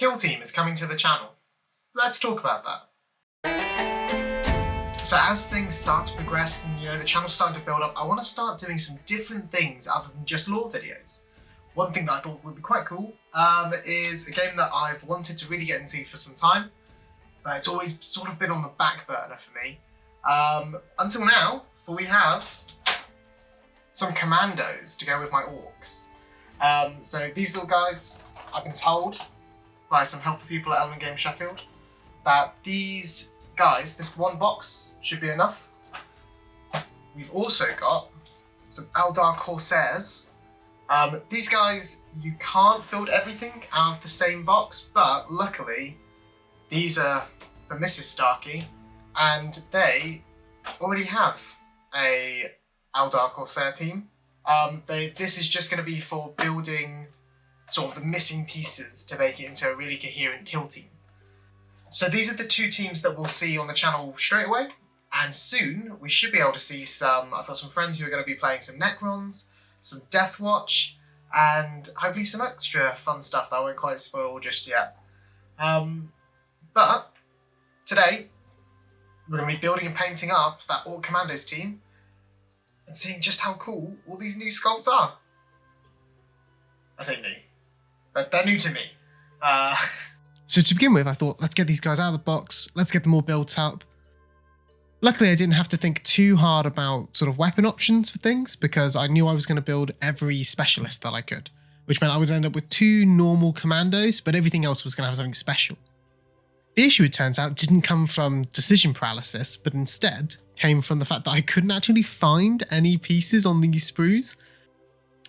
Kill Team is coming to the channel. Let's talk about that. So as things start to progress and the channel's starting to build up, I want to start doing some different things other than just lore videos. One thing that I thought would be quite cool is a game that I've wanted to really get into for some time, but it's always sort of been on the back burner for me. Until now, for we have some Kommandos to go with my orcs. So these little guys, I've been told by some helpful people at Element Games Sheffield that these guys, this one box should be enough. We've also got some Eldar Corsairs. These guys, you can't build everything out of the same box, but luckily these are for Mrs. Starky, and they already have a Eldar Corsair team. This is just going to be for building sort of the missing pieces to make it into a really coherent kill team. So these are the two teams that we'll see on the channel straight away, and soon we should be able to see I've got some friends who are going to be playing some Necrons, some Deathwatch, and hopefully some extra fun stuff that I won't quite spoil just yet. But today, we're going to be building and painting up that Orc Kommandos team and seeing just how cool all these new sculpts are. I say new, but they're new to me. So to begin with, I thought, let's get these guys out of the box, let's get them all built up. Luckily, I didn't have to think too hard about sort of weapon options for things because I knew I was going to build every specialist that I could, which meant I would end up with 2 normal Kommandos, but everything else was going to have something special. The issue, it turns out, didn't come from decision paralysis, but instead came from the fact that I couldn't actually find any pieces on these sprues.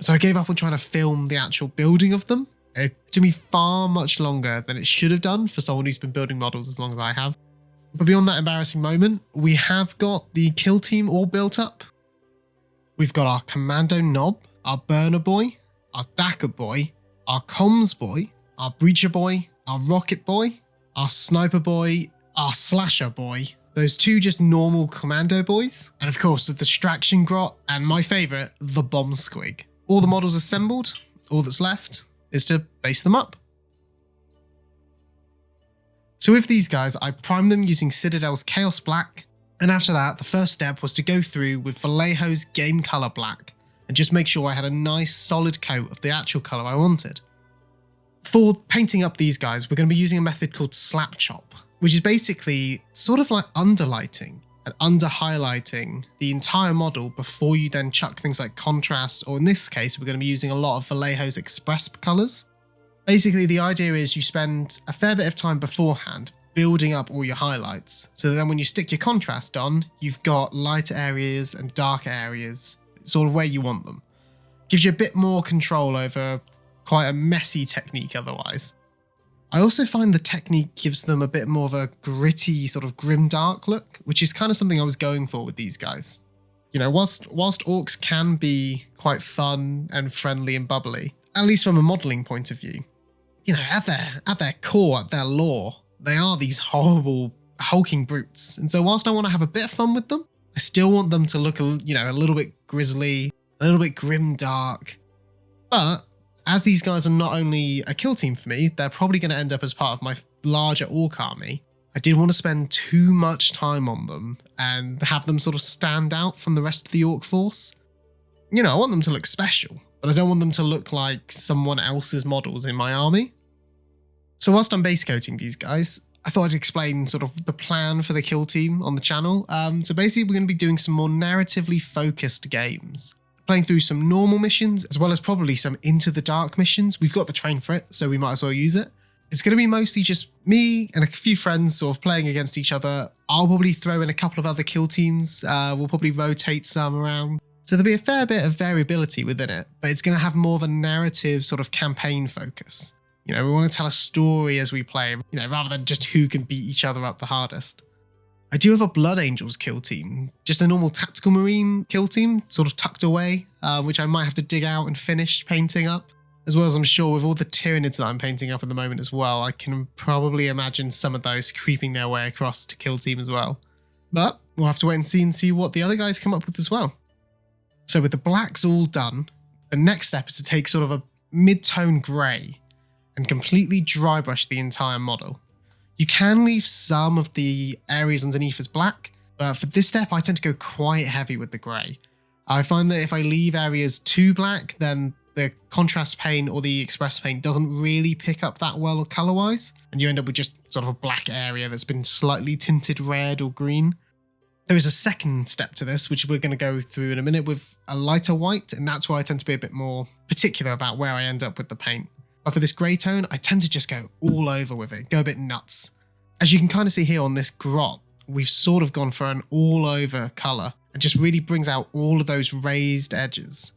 So I gave up on trying to film the actual building of them. It took me far much longer than it should have done for someone who's been building models as long as I have. But beyond that embarrassing moment, we have got the kill team all built up. We've got our Commando Knob, our Burner Boy, our Dacker Boy, our Comms Boy, our Breacher Boy, our Rocket Boy, our Sniper Boy, our Slasher Boy, those 2 just normal Commando Boys, and of course the Distraction Grot, and my favourite, the Bomb Squig. All the models assembled, all that's left is to base them up. So with these guys, I primed them using Citadel's Chaos Black, and after that, the first step was to go through with Vallejo's Game Colour Black, and just make sure I had a nice solid coat of the actual colour I wanted. For painting up these guys, we're going to be using a method called Slap Chop, which is basically sort of like underlighting and under-highlighting the entire model before you then chuck things like contrast, or in this case, we're going to be using a lot of Vallejo's Express colours. Basically, the idea is you spend a fair bit of time beforehand building up all your highlights, so that then when you stick your contrast on, you've got lighter areas and darker areas, sort of where you want them. Gives you a bit more control over quite a messy technique otherwise. I also find the technique gives them a bit more of a gritty, sort of grimdark look, which is kind of something I was going for with these guys. Whilst orcs can be quite fun and friendly and bubbly, at least from a modelling point of view, at their core, at their lore, they are these horrible, hulking brutes. And so whilst I want to have a bit of fun with them, I still want them to look, a little bit grisly, a little bit grimdark. But as these guys are not only a kill team for me, they're probably going to end up as part of my larger orc army. I didn't want to spend too much time on them and have them sort of stand out from the rest of the orc force. I want them to look special, but I don't want them to look like someone else's models in my army. So whilst I'm base coating these guys, I thought I'd explain sort of the plan for the kill team on the channel. So basically we're going to be doing some more narratively focused games. Playing through some normal missions, as well as probably some Into the Dark missions. We've got the train for it, so we might as well use it. It's going to be mostly just me and a few friends sort of playing against each other. I'll probably throw in a couple of other kill teams. We'll probably rotate some around. So there'll be a fair bit of variability within it, but it's going to have more of a narrative sort of campaign focus. We want to tell a story as we play, rather than just who can beat each other up the hardest. I do have a Blood Angels kill team, just a normal tactical marine kill team, sort of tucked away, which I might have to dig out and finish painting up. As well as I'm sure with all the Tyranids that I'm painting up at the moment as well, I can probably imagine some of those creeping their way across to kill team as well. But we'll have to wait and see what the other guys come up with as well. So with the blacks all done, the next step is to take sort of a mid-tone grey and completely dry brush the entire model. You can leave some of the areas underneath as black, but for this step I tend to go quite heavy with the grey. I find that if I leave areas too black, then the contrast paint or the express paint doesn't really pick up that well colour-wise, and you end up with just sort of a black area that's been slightly tinted red or green. There is a second step to this, which we're going to go through in a minute, with a lighter white, and that's why I tend to be a bit more particular about where I end up with the paint. But for this grey tone, I tend to just go all over with it, go a bit nuts. As you can kind of see here on this grot, we've sort of gone for an all over colour. It just really brings out all of those raised edges.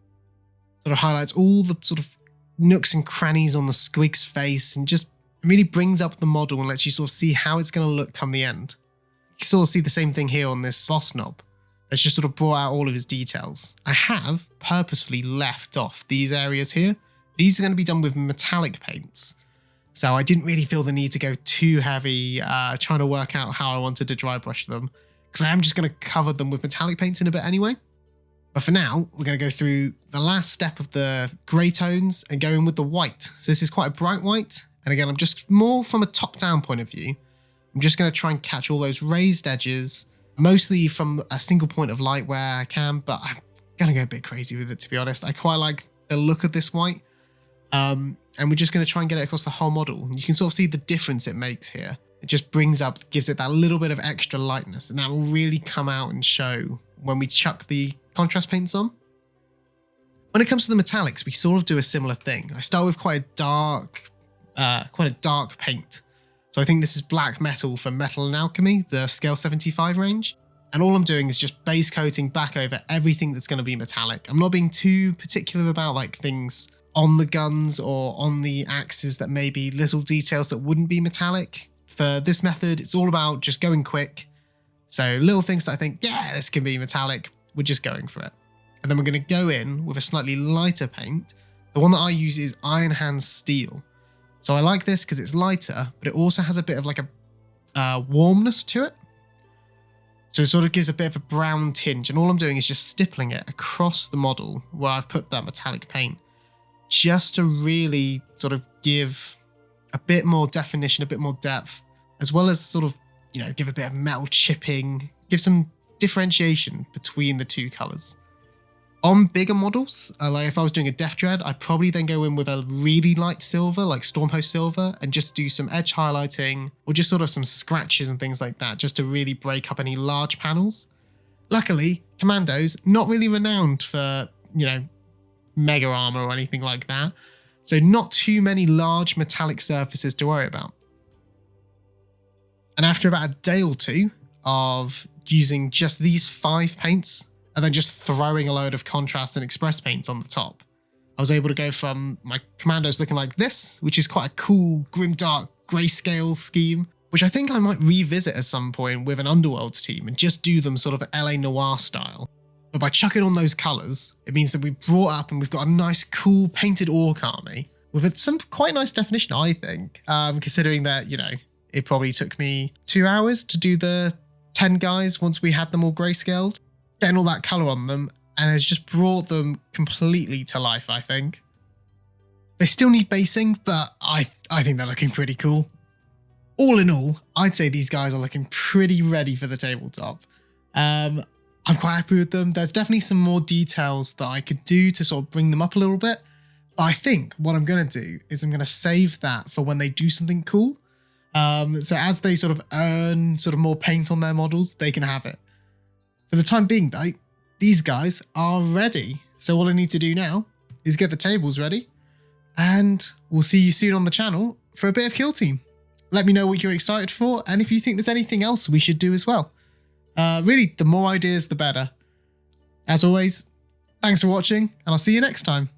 Sort of highlights all the sort of nooks and crannies on the squig's face, and just really brings up the model and lets you sort of see how it's going to look come the end. You can sort of see the same thing here on this boss knob. It's just sort of brought out all of his details. I have purposefully left off these areas here. These are going to be done with metallic paints. So I didn't really feel the need to go too heavy trying to work out how I wanted to dry brush them, because I am just going to cover them with metallic paints in a bit anyway. But for now, we're going to go through the last step of the grey tones and go in with the white. So this is quite a bright white. And again, I'm just more from a top-down point of view. I'm just going to try and catch all those raised edges, mostly from a single point of light where I can, but I'm going to go a bit crazy with it, to be honest. I quite like the look of this white. And we're just going to try and get it across the whole model. You can sort of see the difference it makes here. It just brings up, gives it that little bit of extra lightness, and that will really come out and show when we chuck the contrast paints on. When it comes to the metallics, we sort of do a similar thing. I start with quite a dark paint. So I think this is black metal from Metal and Alchemy, the scale 75 range. And all I'm doing is just base coating back over everything that's going to be metallic. I'm not being too particular about like things on the guns or on the axes that may be little details that wouldn't be metallic. For this method, it's all about just going quick. So little things that I think, yeah, this can be metallic, we're just going for it. And then we're going to go in with a slightly lighter paint. The one that I use is Iron Hands Steel. So I like this because it's lighter, but it also has a bit of like a warmness to it. So it sort of gives a bit of a brown tinge, and all I'm doing is just stippling it across the model where I've put that metallic paint, just to really sort of give a bit more definition, a bit more depth, as well as sort of, you know, give a bit of metal chipping, give some differentiation between the two colours. On bigger models, like if I was doing a Death Dread, I'd probably then go in with a really light silver, like Stormhost Silver, and just do some edge highlighting, or just sort of some scratches and things like that, just to really break up any large panels. Luckily, Kommandos, not really renowned for, you know, mega armor or anything like that, so not too many large metallic surfaces to worry about. And after about a day or two of using just these 5 paints, and then just throwing a load of contrast and express paints on the top, I was able to go from my Kommandos looking like this, which is quite a cool, grimdark grayscale scheme, which I think I might revisit at some point with an Underworlds team and just do them sort of LA Noir style. But by chucking on those colours, it means that we've brought up and we've got a nice, cool, painted orc army with some quite nice definition, I think, considering that, you know, it probably took me 2 hours to do the 10 guys once we had them all grayscaled. Getting all that colour on them, and has just brought them completely to life, I think. They still need basing, but I think they're looking pretty cool. All in all, I'd say these guys are looking pretty ready for the tabletop. I'm quite happy with them. There's definitely some more details that I could do to sort of bring them up a little bit. But I think what I'm going to do is I'm going to save that for when they do something cool. So as they sort of earn sort of more paint on their models, they can have it. For the time being though, these guys are ready. So all I need to do now is get the tables ready, and we'll see you soon on the channel for a bit of Kill Team. Let me know what you're excited for, and if you think there's anything else we should do as well. Really, the more ideas, the better. As always, thanks for watching, and I'll see you next time.